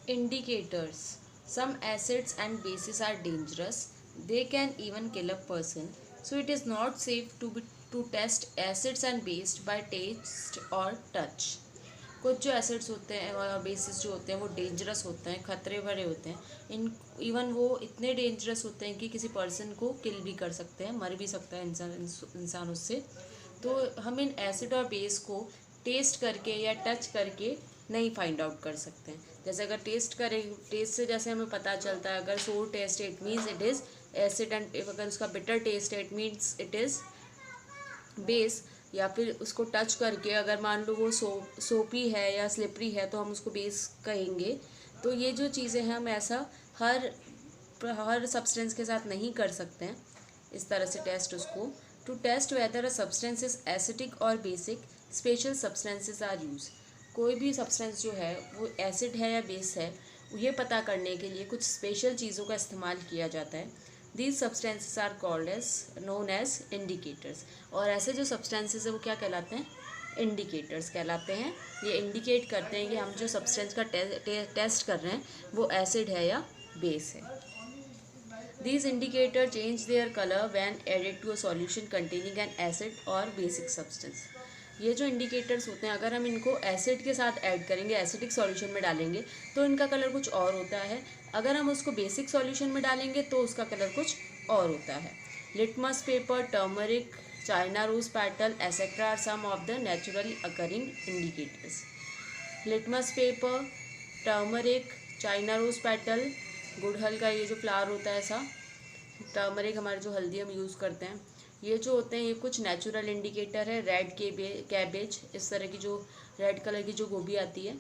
Indicators. Some acids and bases are dangerous. They can even kill a person. So it is not safe to test acids and base by taste or touch. कुछ जो acids होते हैं और basis जो होते हैं वो dangerous होते हैं, खतरे भरे होते हैं। इन इवन वो इतने डेंजरस होते हैं कि किसी पर्सन को किल भी कर सकते हैं, मर भी सकता है इंसान उससे। तो हम इन एसिड और बेस को टेस्ट करके या टच करके नहीं फाइंड आउट कर सकते हैं। जैसे अगर टेस्ट करें, टेस्ट से जैसे हमें पता चलता है, अगर सोर टेस्ट है it means it is acid, and अगर उसका बिटर टेस्ट है it means it is base. या फिर उसको टच करके अगर मान लो वो सोपी है या स्लिपरी है तो हम उसको बेस कहेंगे। तो ये जो चीज़ें हैं हम ऐसा हर सब्सटेंस के साथ नहीं कर सकते हैं इस तरह से टेस्ट उसको। To test whether a substance is acidic और basic, special substances are use. कोई भी सब्सटेंस जो है वो एसिड है या बेस है, ये पता करने के लिए कुछ स्पेशल चीज़ों का इस्तेमाल किया जाता है। These substances are called as known as indicators. और ऐसे जो सब्सटेंसेस है वो क्या कहलाते हैं? इंडिकेटर्स कहलाते हैं। ये इंडिकेट करते हैं कि हम जो सब्सटेंस का टेस्ट कर रहे हैं वो एसिड है या बेस है। These indicators change their color when added to a solution containing an acid or basic substance. ये जो इंडिकेटर्स होते हैं अगर हम इनको एसिड के साथ ऐड करेंगे, एसिडिक सॉल्यूशन में डालेंगे तो इनका कलर कुछ और होता है। अगर हम उसको बेसिक सॉल्यूशन में डालेंगे तो उसका कलर कुछ और होता है। Litmus paper, turmeric, China rose petal etcetera are some of the naturally occurring indicators. Litmus paper, turmeric, China rose petal, गुड़हल का ये जो फ्लावर होता है ऐसा, टर्मरिक हमारे जो हल्दी हम यूज़ करते हैं, ये जो होते हैं ये कुछ नेचुरल इंडिकेटर है। रेड कैबेज, इस तरह की जो रेड कलर की जो गोभी आती है,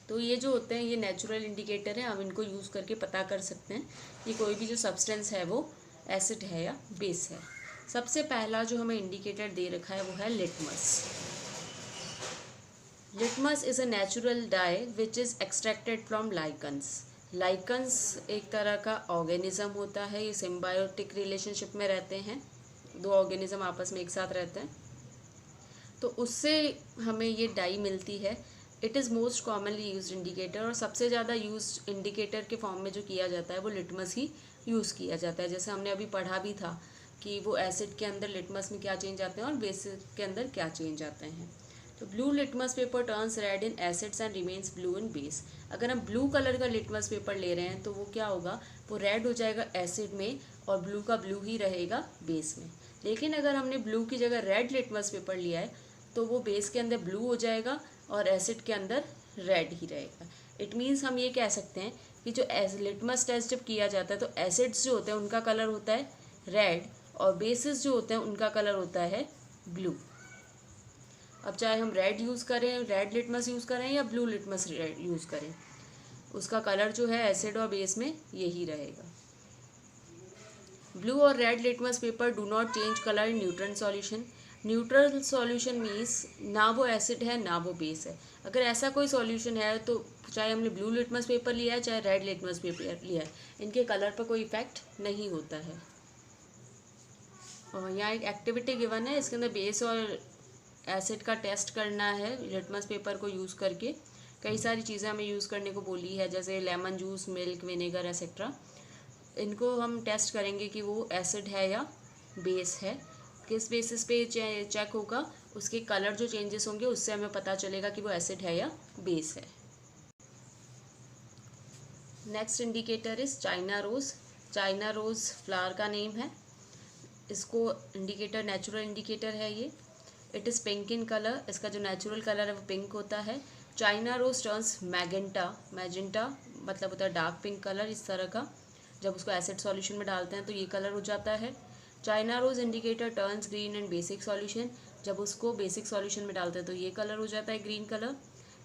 तो ये जो होते हैं ये नेचुरल इंडिकेटर है। हम इनको यूज़ करके पता कर सकते हैं कि कोई भी जो सब्सटेंस है वो एसिड है या बेस है। सबसे पहला जो हमें इंडिकेटर दे रखा है वो है litmus. Litmus is a natural die which is extracted from lichens. Lichens एक तरह का ऑर्गेनिज्म होता है, ये सिम्बायोटिक रिलेशनशिप में रहते हैं, दो ऑर्गेनिज्म आपस में एक साथ रहते हैं, तो उससे हमें ये डाई मिलती है। It is most commonly use indicator, और सबसे ज़्यादा यूज इंडिकेटर के फॉर्म में जो किया जाता है वो लिटमस ही यूज़ किया जाता है। जैसे हमने अभी पढ़ा भी था कि वो एसिड के अंदर लिटमस में क्या चेंज आते हैं और बेस के अंदर क्या चेंज आते हैं। तो blue litmus paper turns red in acids and remains blue in base. अगर हम ब्लू कलर का लिटमस पेपर ले रहे हैं तो वो क्या होगा, वो रेड हो जाएगा एसिड में और ब्लू का ब्लू ही रहेगा बेस में। लेकिन अगर हमने ब्लू की जगह रेड लिटमस पेपर लिया है तो वो बेस के अंदर ब्लू हो जाएगा और एसिड के अंदर रेड ही रहेगा। इट मीन्स हम ये कह सकते हैं कि जो लिटमस टेस्ट जब किया जाता है तो एसिड्स जो होते हैं उनका कलर होता है रेड और बेसिस जो होते हैं उनका कलर होता है ब्लू। अब चाहे हम रेड यूज़ करें, रेड लिटमस यूज़ करें या ब्लू लिटमस यूज़ करें, उसका कलर जो है एसिड और बेस में यही रहेगा। ब्लू और red litmus paper do not change colour in neutral solution. Neutral solution means ना वो एसिड है ना वो बेस है। अगर ऐसा कोई सॉल्यूशन है तो चाहे हमने ब्लू लिटमस पेपर लिया है चाहे रेड लिटमस पेपर लिया है, इनके कलर पर कोई इफेक्ट नहीं होता है। और यहाँ एक एक्टिविटी गिवन है, इसके अंदर बेस और एसिड का टेस्ट करना है लिटमस पेपर को यूज़ करके। कई सारी चीज़ें हमें यूज़ करने को बोली है, जैसे lemon juice, milk, vinegar etcetera. इनको हम टेस्ट करेंगे कि वो एसिड है या बेस है। किस बेसिस पे चेक होगा, उसके कलर जो चेंजेस होंगे उससे हमें पता चलेगा कि वो एसिड है या बेस है। Next indicator is China rose. China rose flower का नेम है। इसको इंडिकेटर नेचुरल इंडिकेटर है ये। It is pink in colour, इसका जो नेचुरल कलर है वो पिंक होता है। China rose turns magenta, magenta मतलब होता है डार्क पिंक कलर इस तरह का। जब उसको एसिड सॉल्यूशन में डालते हैं तो ये कलर हो जाता है। China rose indicator turns green and basic solution, जब उसको बेसिक सॉल्यूशन में डालते हैं तो ये कलर हो जाता है green colour.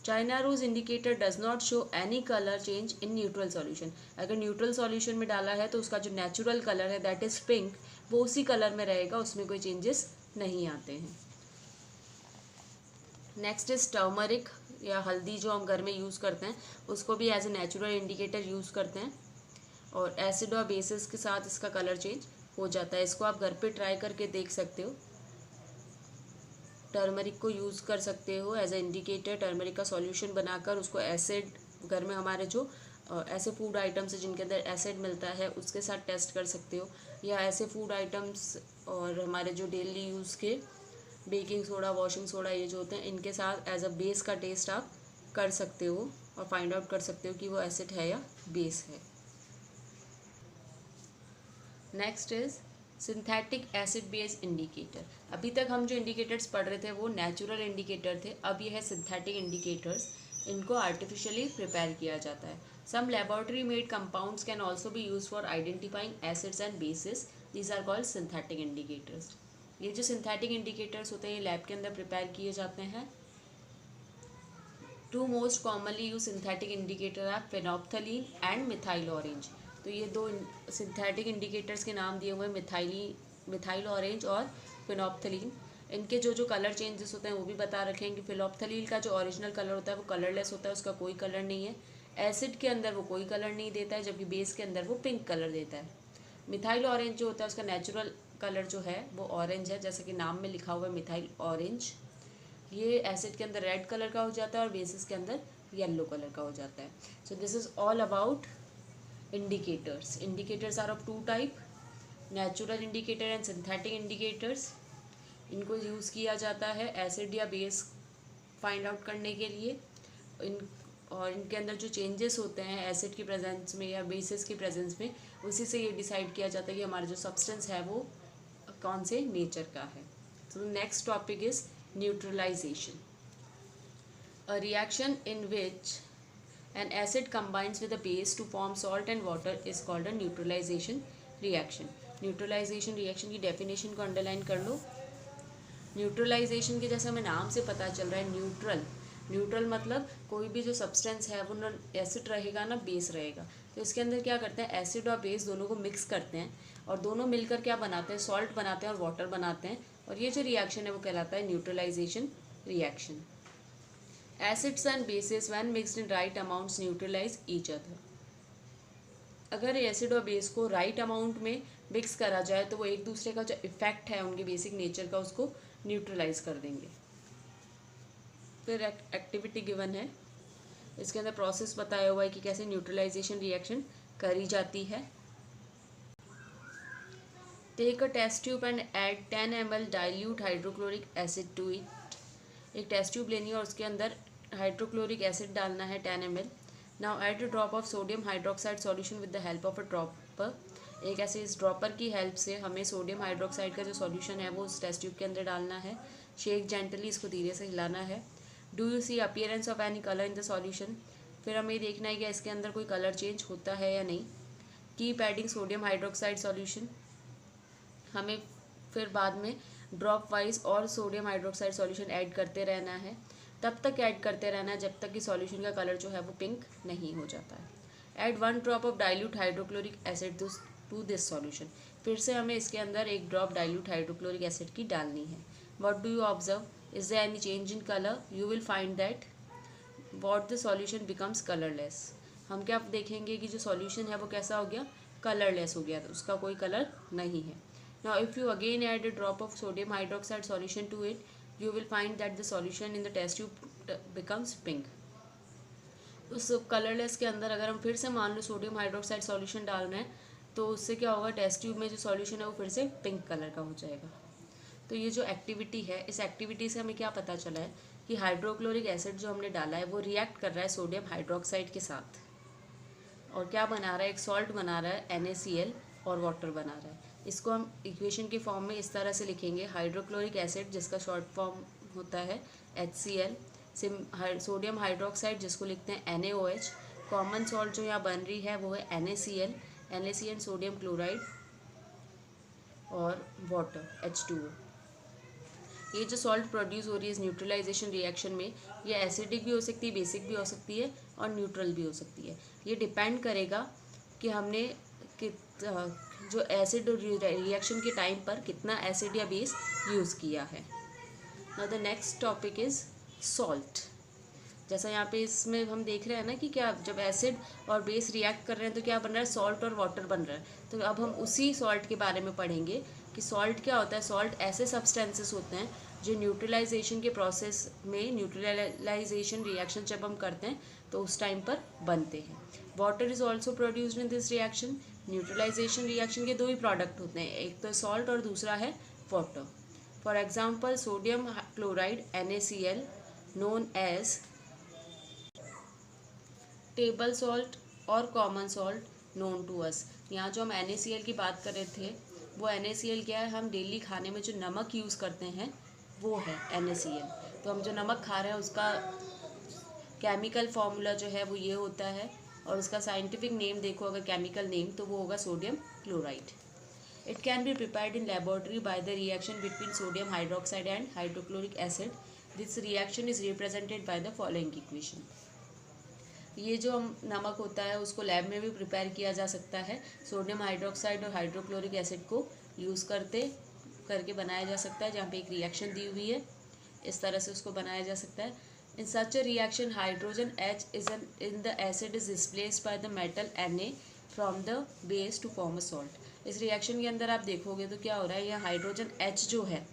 China rose indicator does not show any colour change in neutral solution. अगर न्यूट्रल सॉल्यूशन में डाला है तो उसका जो नेचुरल कलर है दैट इज़ पिंक, वो उसी कलर में रहेगा, उसमें कोई चेंजेस नहीं आते हैं। नेक्स्ट इज टर्मरिक या हल्दी, जो हम घर में यूज़ करते हैं उसको भी as a natural indicator use करते हैं, और एसिड और बेसिस के साथ इसका कलर चेंज हो जाता है। इसको आप घर पे ट्राई करके देख सकते हो। टर्मरिक को यूज़ कर सकते हो एज ए इंडिकेटर। टर्मरिक का सॉल्यूशन बनाकर उसको एसिड घर में हमारे जो ऐसे फूड आइटम्स है जिनके अंदर एसिड मिलता है उसके साथ टेस्ट कर सकते हो, या ऐसे फूड आइटम्स और हमारे जो डेली यूज़ के बेकिंग सोडा, वॉशिंग सोडा, ये जो होते हैं इनके साथ एज अ बेस का टेस्ट आप कर सकते हो और फाइंड आउट कर सकते हो कि वो एसिड है या बेस है। Next is synthetic acid base indicator. अभी तक हम जो इंडिकेटर्स पढ़ रहे थे वो नेचुरल इंडिकेटर थे, अब ये है सिंथेटिक इंडिकेटर्स। इनको आर्टिफिशियली प्रिपेयर किया जाता है। Some laboratory made compounds can also be use for identifying acids and bases, these are called synthetic indicators. ये जो सिंथेटिक इंडिकेटर्स होते हैं ये लैब के अंदर प्रिपेयर किए जाते हैं। Two most commonly use synthetic indicator are phenolphthalein and methyl orange. तो ये दो सिंथेटिक इंडिकेटर्स के नाम दिए हुए मिथाइल ऑरेंज और फेनोप्थलीन। इनके जो जो कलर चेंजेस होते हैं वो भी बता रखे हैं कि फेनोप्थलीन का जो ओरिजिनल कलर होता है वो कलरलेस होता है, उसका कोई कलर नहीं है। एसिड के अंदर वो कोई कलर नहीं देता है, जबकि बेस के अंदर वो पिंक कलर देता है। मिथाइल ऑरेंज जो होता है उसका नेचुरल कलर जो है वो ऑरेंज है, जैसे कि नाम में लिखा हुआ है मिथाइल ऑरेंज। ये एसिड के अंदर रेड कलर का हो जाता है और बेसिस के अंदर येलो कलर का हो जाता है। So this is all about indicators. Indicators are of two type, natural indicator and synthetic indicators. इनको यूज़ किया जाता है एसिड या बेस फाइंड आउट करने के लिए। और इनके अंदर जो चेंजेस होते हैं एसिड की प्रेजेंस में या बेसिस की प्रेजेंस में, उसी से ये डिसाइड किया जाता है कि हमारा जो सब्सटेंस है वो कौन से नेचर का है। तो next topic is neutralization. A reaction in which an acid combines with a base to form salt and water is called a neutralization reaction. Neutralization reaction की डेफिनेशन को अंडरलाइन कर लो। न्यूट्रलाइजेशन के जैसे हमें नाम से पता चल रहा है न्यूट्रल मतलब कोई भी जो सब्सटेंस है वो ना एसिड रहेगा ना बेस रहेगा। तो इसके अंदर क्या करते हैं, एसिड और बेस दोनों को मिक्स करते हैं और दोनों मिलकर क्या बनाते हैं, सॉल्ट बनाते हैं और वाटर बनाते हैं। और ये जो रिएक्शन है वो कहलाता है neutralization reaction. Acids and bases when mixed in right amounts neutralize each other. अगर एसिड और बेस को राइट अमाउंट में मिक्स करा जाए तो वो एक दूसरे का जो इफेक्ट है उनके बेसिक नेचर का उसको न्यूट्रलाइज कर देंगे। फिर एक्टिविटी गिवन है, इसके अंदर प्रोसेस बताया हुआ है कि कैसे न्यूट्रलाइजेशन रिएक्शन करी जाती है। Take a test tube and add 10 ml dilute hydrochloric acid to it. एक टेस्ट ट्यूब लेनी है और उसके अंदर हाइड्रोक्लोरिक एसिड डालना है 10 ml। Now add a drop of sodium hydroxide solution with the help of a dropper. एक ऐसे इस ड्रॉपर की हेल्प से हमें सोडियम हाइड्रोक्साइड का जो सॉल्यूशन है वो उस टेस्ट ट्यूब के अंदर डालना है। शेक जेंटली, इसको धीरे से हिलाना है। Do you see appearance of any colour in the solution. फिर हमें देखना है कि इसके अंदर कोई कलर चेंज होता है या नहीं। Keep adding sodium hydroxide solution. हमें फिर बाद में ड्रॉप वाइज और सोडियम हाइड्रोक्साइड सॉल्यूशन ऐड करते रहना है। तब तक ऐड करते रहना है जब तक कि सॉल्यूशन का कलर जो है वो पिंक नहीं हो जाता है। Add 1 drop of dilute hydrochloric acid to this solution. फिर से हमें इसके अंदर एक ड्रॉप डाइल्यूट हाइड्रोक्लोरिक एसिड की डालनी है। What do you observe, is there any change in colour, you will find that what the solution becomes colourless. हम क्या देखेंगे कि जो सॉल्यूशन है वो कैसा हो गया, कलरलेस हो गया, तो उसका कोई कलर नहीं है। Now if you again add a drop of sodium hydroxide solution to it, you will find that the solution in the test tube becomes pink. उस कलरलेस के अंदर अगर हम फिर से मान लो सोडियम हाइड्रोक्साइड सॉल्यूशन डाल रहे हैं तो उससे क्या होगा, टेस्ट ट्यूब में जो सॉल्यूशन है वो फिर से पिंक कलर का हो जाएगा। तो ये जो एक्टिविटी है, इस एक्टिविटी से हमें क्या पता चला है कि हाइड्रोक्लोरिक एसिड जो हमने डाला है वो रिएक्ट कर रहा है सोडियम हाइड्रोक्साइड के साथ और क्या बना रहा है, एक सॉल्ट बना रहा है NaCl और वाटर बना रहा है। इसको हम इक्वेशन के फॉर्म में इस तरह से लिखेंगे, हाइड्रोक्लोरिक एसिड जिसका शॉर्ट फॉर्म होता है HCl, सोडियम हाइड्रोक्साइड जिसको लिखते हैं NaOH, कॉमन सॉल्ट जो यहाँ बन रही है वो है NaCl सोडियम क्लोराइड और वाटर H2O। ये जो सॉल्ट प्रोड्यूस हो रही है इस न्यूट्रलाइजेशन रिएक्शन में, ये एसिडिक भी हो सकती है, बेसिक भी हो सकती है और न्यूट्रल भी हो सकती है। ये डिपेंड करेगा कि हमने जो एसिड रिएक्शन के टाइम पर कितना एसिड या बेस यूज़ किया है। Now the next topic is salt. जैसा यहाँ पे इसमें हम देख रहे हैं ना कि क्या जब एसिड और बेस रिएक्ट कर रहे हैं तो क्या बन रहा है, सॉल्ट और वाटर बन रहा है। तो अब हम उसी सॉल्ट के बारे में पढ़ेंगे कि सॉल्ट क्या होता है। सॉल्ट ऐसे सब्सटेंसेस होते हैं जो न्यूट्रलाइजेशन के प्रोसेस में न्यूट्रलाइजेशन रिएक्शन जब हम करते हैं तो उस टाइम पर बनते हैं। Water is also produced in this reaction. Neutralisation reaction के दो ही प्रोडक्ट होते हैं, एक तो सॉल्ट और दूसरा है water. For example sodium chloride NaCl known as table salt और common salt known to us. यहाँ जो हम NaCl की बात कर रहे थे वो NaCl क्या है, हम डेली खाने में जो नमक यूज़ करते हैं वो है NaCl। तो हम जो नमक खा रहे हैं उसका केमिकल फॉर्मूला जो है वो ये होता है, और उसका साइंटिफिक नेम देखो अगर केमिकल नेम तो वो होगा sodium chloride. It can be prepared in laboratory by the reaction between sodium hydroxide and hydrochloric acid. This reaction is represented by the following equation. ये जो नमक होता है उसको लैब में भी प्रिपेयर किया जा सकता है। सोडियम हाइड्रोक्साइड और हाइड्रोक्लोरिक एसिड को यूज़ करके बनाया जा सकता है, जहाँ पे एक रिएक्शन दी हुई है इस तरह से उसको बनाया जा सकता है। In such a reaction hydrogen H is in the acid is displaced by the metal Na from the base to form a salt. इस रिएक्शन के अंदर आप देखोगे तो क्या हो रहा है, यह हाइड्रोजन H जो है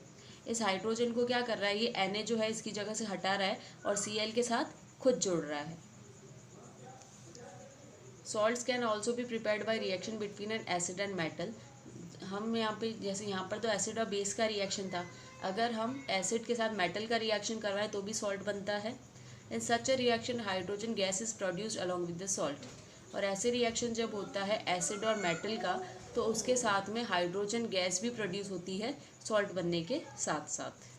इस हाइड्रोजन को क्या कर रहा है, ये Na जो है इसकी जगह से हटा रहा है और Cl के साथ खुद जोड़ रहा है। Salts can also be prepared by reaction between N acid and metal. हम यहाँ पे जैसे यहाँ पर तो एसिड और बेस का रिएक्शन था, अगर हम एसिड के साथ मेटल का रिएक्शन करवाएं तो भी सॉल्ट बनता है। In such a reaction hydrogen gas is produced along with the salt. और ऐसे रिएक्शन जब होता है एसिड और मेटल का तो उसके साथ में हाइड्रोजन गैस भी प्रोड्यूस होती है सॉल्ट बनने के साथ साथ।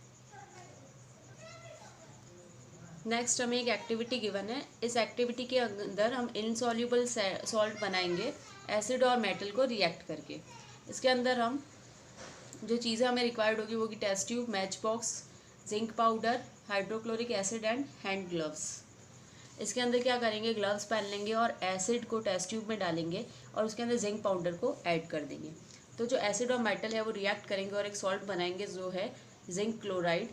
नेक्स्ट हमें एक एक्टिविटी गिवन है। इस एक्टिविटी के अंदर हम इनसॉल्यूबल सॉल्ट बनाएंगे एसिड और मेटल को रिएक्ट करके। इसके अंदर हम जो चीज़ें हमें रिक्वायर्ड होगी वो कि test tube, match box, zinc powder, hydrochloric acid and hand gloves. इसके अंदर क्या करेंगे, ग्लव्स पहन लेंगे और एसिड को टेस्ट ट्यूब में डालेंगे और उसके अंदर जिंक पाउडर को ऐड कर देंगे। तो जो एसिड और मेटल है वो रिएक्ट करेंगे और एक सॉल्ट बनाएंगे जो है जिंक क्लोराइड।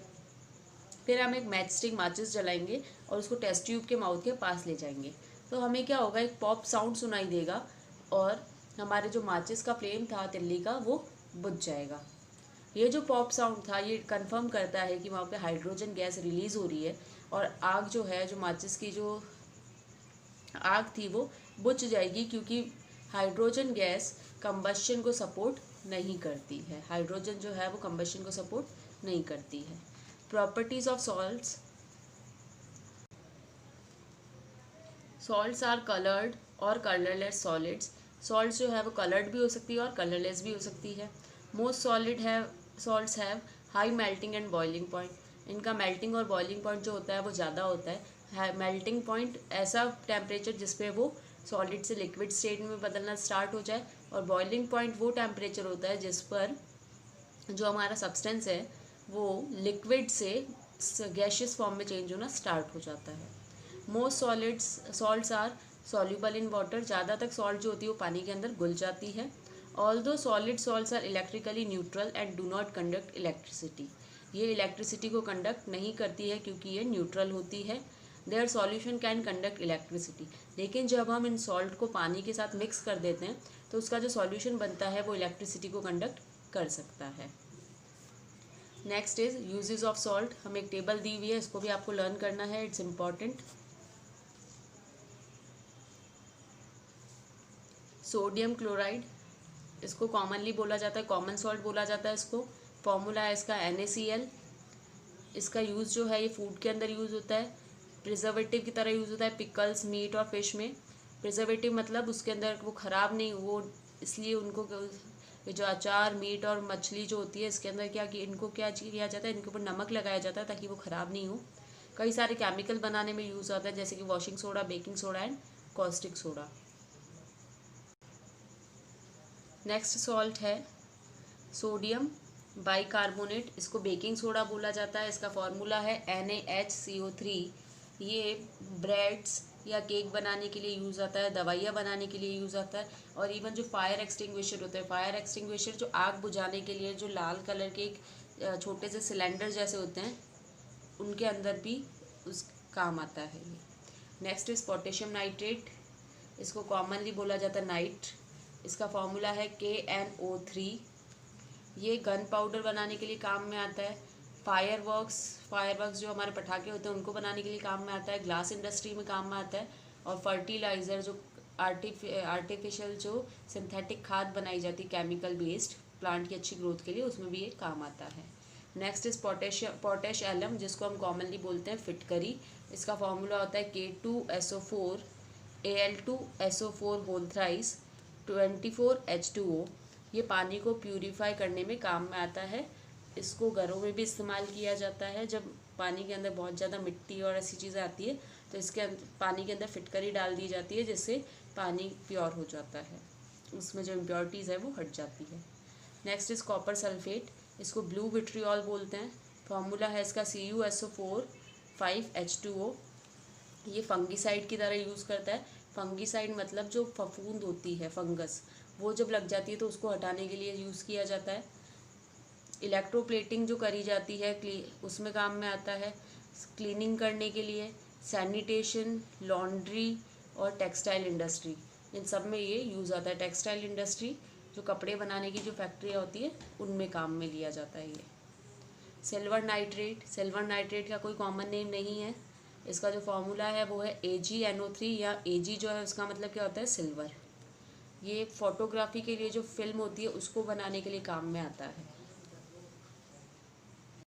फिर हम एक मैच स्टिक माचिस जलाएंगे और उसको टेस्ट ट्यूब के माउथ के पास ले जाएंगे। तो हमें क्या होगा, एक पॉप साउंड सुनाई देगा और हमारे जो माचिस का फ्लेम था तिल्ली का वो बुझ जाएगा। ये जो पॉप साउंड था ये कंफर्म करता है कि वहाँ पे हाइड्रोजन गैस रिलीज़ हो रही है और आग जो है, जो माचिस की जो आग थी वो बुझ जाएगी, क्योंकि हाइड्रोजन गैस कंबशन को सपोर्ट नहीं करती है। हाइड्रोजन जो है वो कंबशन को सपोर्ट नहीं करती है। Properties of salts. Salts are coloured और कलरलेस सॉलिड्स। सॉल्ट्स जो है वो कलर्ड भी हो सकती है और कलरलेस भी हो सकती है। Most salts have high melting and boiling point. इनका मेल्टिंग और बॉइलिंग पॉइंट जो होता है वो ज़्यादा होता है। मेल्टिंग पॉइंट ऐसा टेम्परेचर जिसपे वो सॉलिड से लिक्विड स्टेट में बदलना स्टार्ट हो जाए, और बॉइलिंग पॉइंट वो टेम्परेचर होता है जिस पर जो हमारा सब्सटेंस है वो लिक्विड से गैशियस फॉर्म में चेंज होना स्टार्ट हो जाता है। Most salts are soluble in water. ज़्यादा तक सॉल्ट जो होती है वो पानी के अंदर घुल जाती है। Although solid salts are electrically neutral and do not conduct electricity. ये इलेक्ट्रिसिटी को कंडक्ट नहीं करती है क्योंकि ये न्यूट्रल होती है। Their solution can conduct electricity. लेकिन जब हम इन सॉल्ट को पानी के साथ मिक्स कर देते हैं तो उसका जो सॉल्यूशन बनता है वो इलेक्ट्रिसिटी को कंडक्ट कर सकता है। Next is uses of salt. हमें एक टेबल दी हुई है, इसको भी आपको लर्न करना है, इट्स इम्पॉर्टेंट। सोडियम क्लोराइड, इसको कॉमनली बोला जाता है, कॉमन सॉल्ट बोला जाता है इसको। फॉर्मूला है इसका NaCl। इसका यूज़ जो है ये फूड के अंदर यूज़ होता है, प्रिजर्वेटिव की तरह यूज़ होता है पिकल्स, मीट और फिश में। प्रिजर्वेटिव मतलब उसके अंदर वो ख़राब नहीं वो, इसलिए उनको ये जो अचार, मीट और मछली जो होती है इसके अंदर इनको क्या किया जाता है, इनके ऊपर नमक लगाया जाता है ताकि वो ख़राब नहीं हो। कई सारे केमिकल बनाने में यूज़ होता है जैसे कि washing soda, baking soda and caustic soda. Next salt है सोडियम बाइकार्बोनेट। इसको बेकिंग सोडा बोला जाता है। इसका फॉर्मूला है NaHCO3। ये ब्रेड्स या केक बनाने के लिए यूज़ आता है, दवाइयाँ बनाने के लिए यूज़ आता है, और इवन जो फायर एक्सटिंग्विशर होते हैं, फायर एक्सटिंग्विशर जो आग बुझाने के लिए जो लाल कलर के एक छोटे से सिलेंडर जैसे होते हैं उनके अंदर भी उस काम आता है ये। Next is potassium nitrate. इसको कॉमनली बोला जाता है नाइट। इसका फॉर्मूला है KNO3। ये गन पाउडर बनाने के लिए काम में आता है। फायरवर्क्स जो हमारे पटाखे होते हैं उनको बनाने के लिए काम में आता है, ग्लास इंडस्ट्री में काम में आता है, और फर्टिलाइज़र जो आर्टिफिशियल जो सिंथेटिक खाद बनाई जाती है केमिकल बेस्ड प्लांट की अच्छी ग्रोथ के लिए, उसमें भी ये काम आता है। नेक्स्ट इज पोटेश एलम, जिसको हम कॉमनली बोलते हैं फिटकरी। इसका फॉर्मूला होता है K2SO4 Al2SO4 whole thrice 24H2O। ये पानी को प्यूरीफाई करने में काम में आता है। इसको घरों में भी इस्तेमाल किया जाता है। जब पानी के अंदर बहुत ज़्यादा मिट्टी और ऐसी चीज़ें आती है तो इसके पानी के अंदर फिटकरी डाल दी जाती है, जिससे पानी प्योर हो जाता है, उसमें जो इम्प्योरिटीज़ है वो हट जाती है। नेक्स्ट इज़ कॉपर सल्फेट, इसको ब्लू विट्रियोल बोलते हैं। फार्मूला है इसका CuSO4 5H2O। ये फंगीसाइड की तरह यूज़ करता है। फंगीसाइड मतलब जो फफूंद होती है, फंगस, वो जब लग जाती है तो उसको हटाने के लिए यूज़ किया जाता है। इलेक्ट्रोप्लेटिंग जो करी जाती है उसमें काम में आता है। क्लीनिंग करने के लिए, सैनिटेशन, लॉन्ड्री और टेक्सटाइल इंडस्ट्री, इन सब में ये यूज़ आता है। टेक्सटाइल इंडस्ट्री जो कपड़े बनाने की जो फैक्ट्रियाँ होती है उनमें काम में लिया जाता है ये। सिल्वर नाइट्रेट का कोई कॉमन नेम नहीं है। इसका जो फॉर्मूला है वो है AgNO3, या Ag जो है उसका मतलब क्या होता है, सिल्वर। ये फोटोग्राफी के लिए जो फिल्म होती है उसको बनाने के लिए काम में आता है।